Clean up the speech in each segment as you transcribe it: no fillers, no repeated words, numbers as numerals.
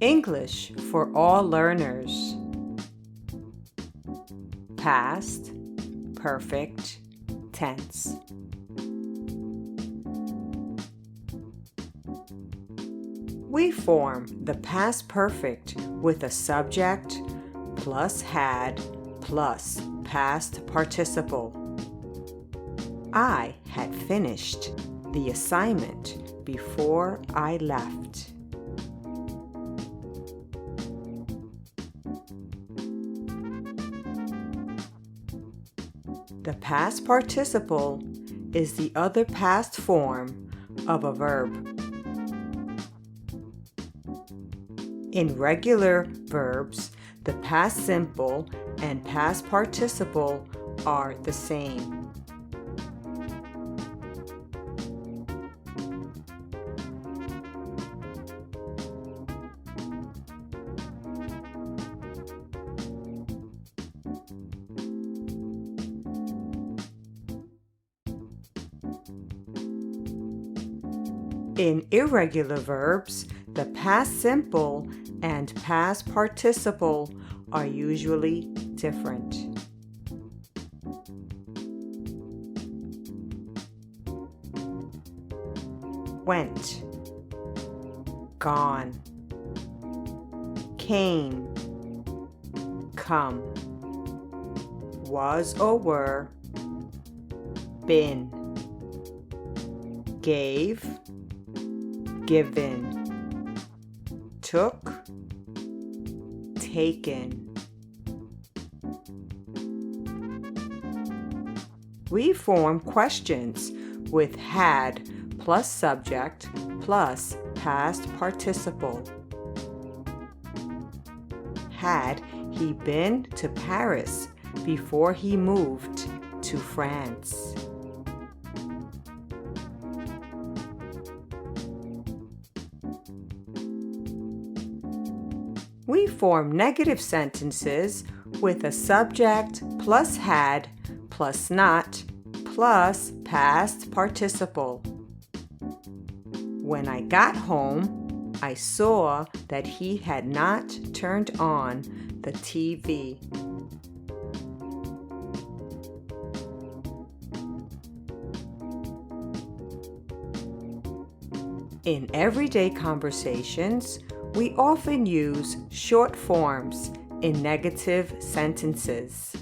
English for all learners. Past, perfect, tense. We form the past perfect with a subject plus had plus past participle. I had finished the assignment before I left. The past participle is the other past form of a verb. In regular verbs, the past simple and past participle are the same. In irregular verbs, the past simple and past participle are usually different. Went, gone, came, come, was or were, been, gave, given, took, taken. We form questions with had plus subject plus past participle. Had he been to Paris before he moved to France? We form negative sentences with a subject plus had plus not plus past participle. When I got home, I saw that he had not turned on the TV. In everyday conversations, we often use short forms in negative sentences.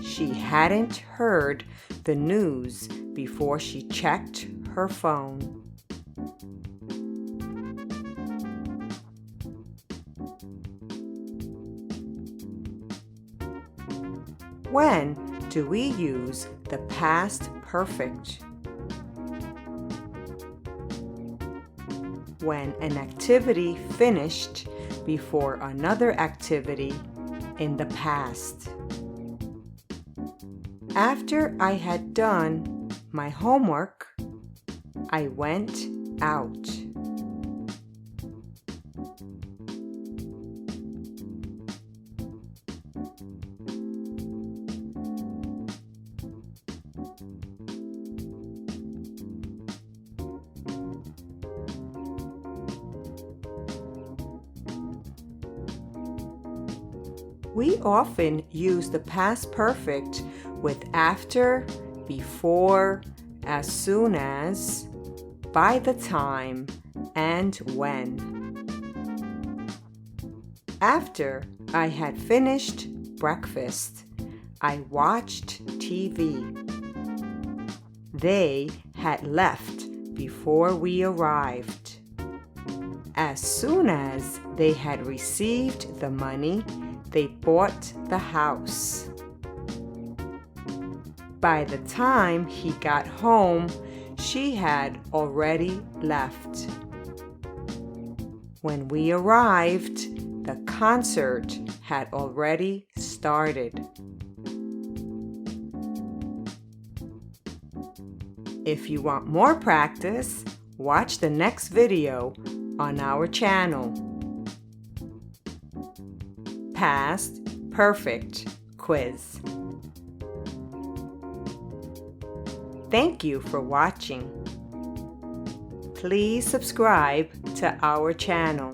She hadn't heard the news before she checked her phone. When do we use the past perfect? When an activity finished before another activity in the past. After I had done my homework, I went out. We often use the past perfect with after, before, as soon as, by the time, and when. After I had finished breakfast, I watched TV. They had left before we arrived. As soon as they had received the money, they bought the house. By the time he got home, she had already left. When we arrived, the concert had already started. If you want more practice, watch the next video on our channel. Past Perfect Quiz. Thank you for watching. please subscribe to our channel.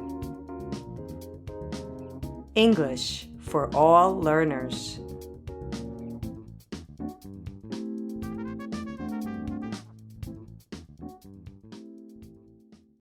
English for all learners.